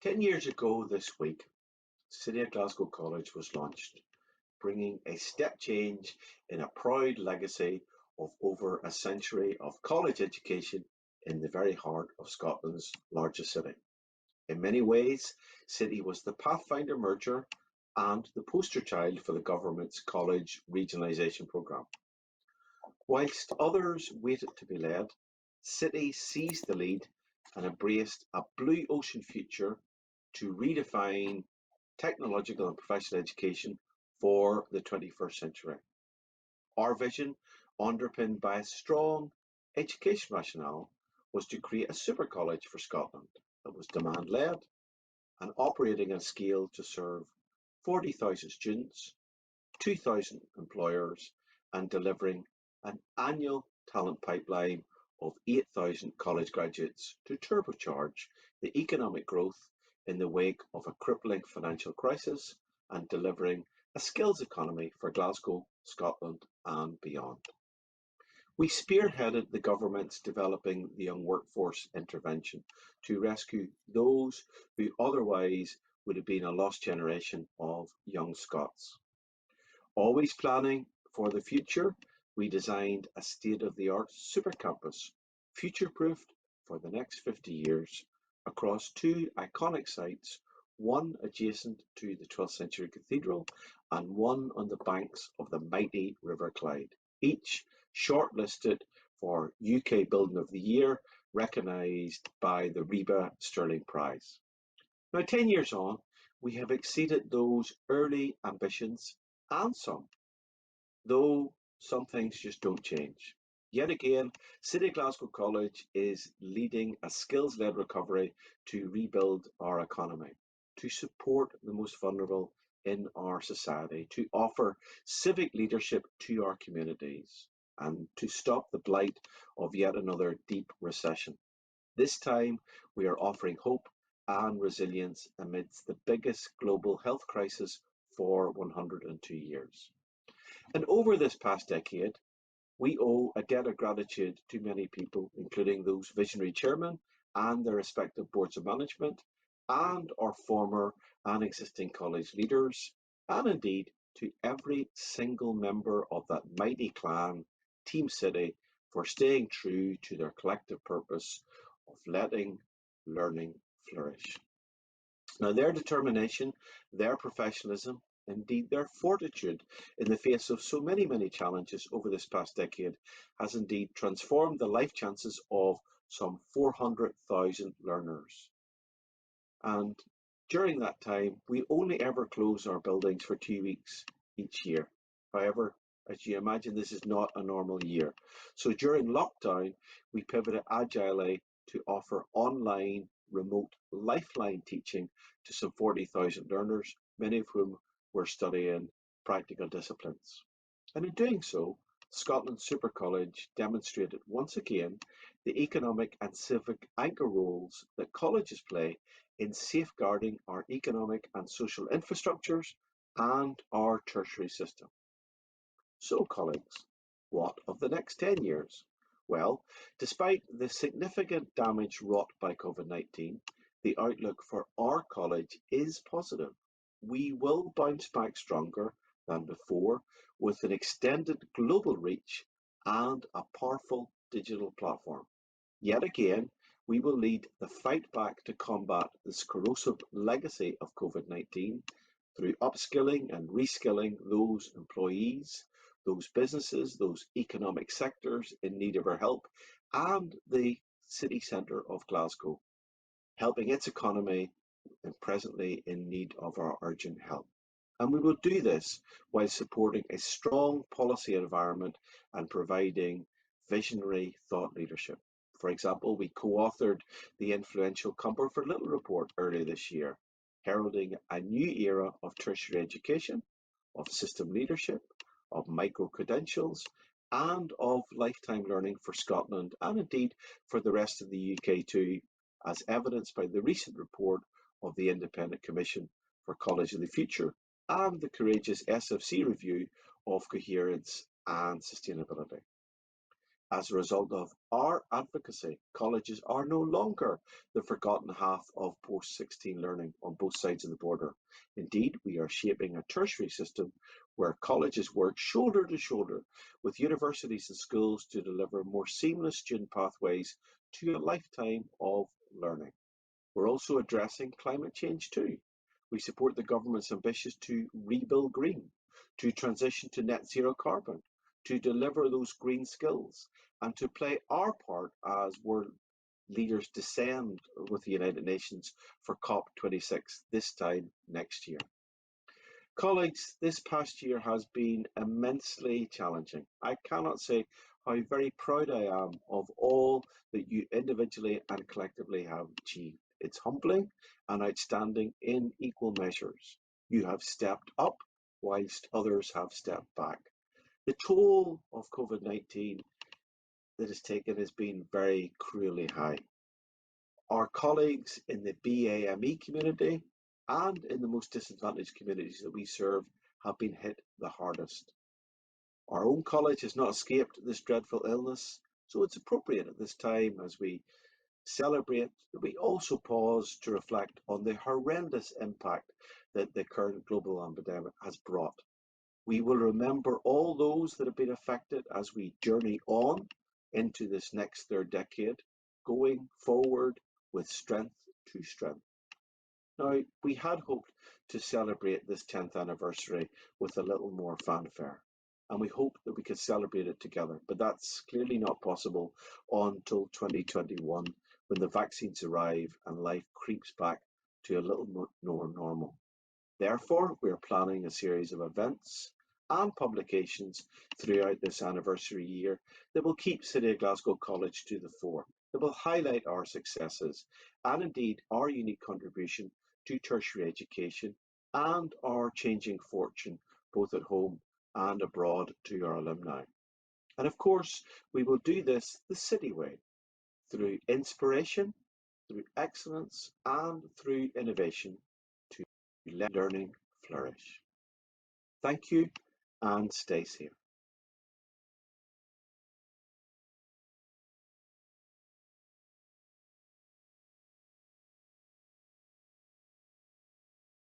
10 years ago this week, City of Glasgow College was launched, bringing a step change in a proud legacy of over a century of college education in the very heart of Scotland's largest city. In many ways, City was the pathfinder merger and the poster child for the government's college regionalisation programme. Whilst others waited to be led, City seized the lead and embraced a blue ocean future to redefine technological and professional education for the 21st century. Our vision, underpinned by a strong education rationale, was to create a super college for Scotland that was demand led and operating at a scale to serve 40,000 students, 2,000 employers, and delivering an annual talent pipeline of 8,000 college graduates to turbocharge the economic growth in the wake of a crippling financial crisis and delivering a skills economy for Glasgow, Scotland, and beyond. We spearheaded the government's Developing the Young Workforce intervention to rescue those who otherwise would have been a lost generation of young Scots. Always planning for the future, we designed a state-of-the-art super campus, future-proofed for the next 50 years, across two iconic sites, one adjacent to the 12th century cathedral and one on the banks of the mighty River Clyde, each shortlisted for UK Building of the Year, recognised by the REBA Sterling Prize. Now, 10 years on, we have exceeded those early ambitions and some, though some things just don't change. Yet again, City Glasgow College is leading a skills-led recovery to rebuild our economy, to support the most vulnerable in our society, to offer civic leadership to our communities, and to stop the blight of yet another deep recession. This time, we are offering hope and resilience amidst the biggest global health crisis for 102 years. And over this past decade, we owe a debt of gratitude to many people, including those visionary chairmen and their respective boards of management, and our former and existing college leaders, and indeed to every single member of that mighty clan, Team City, for staying true to their collective purpose of letting learning flourish. Now, their determination, their professionalism, indeed their fortitude in the face of so many challenges over this past decade has indeed transformed the life chances of some 400,000 learners. And during that time, we only ever close our buildings for 2 weeks each year. However, as you imagine, this is not a normal year. So during lockdown, we pivoted agilely to offer online remote lifeline teaching to some 40,000 learners, many of whom were studying practical disciplines. And in doing so, Scotland Super College demonstrated once again the economic and civic anchor roles that colleges play in safeguarding our economic and social infrastructures and our tertiary system. So, colleagues, what of the next 10 years? Well, despite the significant damage wrought by COVID-19, the outlook for our college is positive. We will bounce back stronger than before with an extended global reach and a powerful digital platform. Yet again, we will lead the fight back to combat this corrosive legacy of COVID-19 through upskilling and reskilling those employees, those businesses, those economic sectors in need of our help, and the city centre of Glasgow, helping its economy and presently in need of our urgent help. And we will do this while supporting a strong policy environment and providing visionary thought leadership. For example, we co-authored the influential Comfort Little report earlier this year, heralding a new era of tertiary education, of system leadership, of micro-credentials, and of lifetime learning for Scotland and indeed for the rest of the UK too, as evidenced by the recent report of the Independent Commission for College of the Future and the courageous SFC review of coherence and sustainability. As a result of our advocacy, colleges are no longer the forgotten half of post-16 learning on both sides of the border. Indeed, we are shaping a tertiary system where colleges work shoulder to shoulder with universities and schools to deliver more seamless student pathways to a lifetime of learning. We're also addressing climate change too. We support the government's ambitions to rebuild green, to transition to net zero carbon, to deliver those green skills, and to play our part as world leaders descend with the United Nations for COP26 this time next year. Colleagues, this past year has been immensely challenging. I cannot say how very proud I am of all that you individually and collectively have achieved. It's humbling and outstanding in equal measures. You have stepped up whilst others have stepped back. The toll of COVID-19 that is taken has been very cruelly high. Our colleagues in the BAME community and in the most disadvantaged communities that we serve have been hit the hardest. Our own college has not escaped this dreadful illness, so it's appropriate at this time as we celebrate that we also pause to reflect on the horrendous impact that the current global epidemic has brought. We will remember all those that have been affected as we journey on into this next third decade, going forward with strength to strength. Now, we had hoped to celebrate this 10th anniversary with a little more fanfare, and we hoped that we could celebrate it together, but that's clearly not possible until 2021 when the vaccines arrive and life creeps back to a little more normal. Therefore, we are planning a series of events and publications throughout this anniversary year that will keep City of Glasgow College to the fore, that will highlight our successes and indeed our unique contribution to tertiary education and our changing fortune both at home and abroad to our alumni. And of course, we will do this the City way, through inspiration, through excellence and through innovation to let learning flourish. Thank you and stay safe.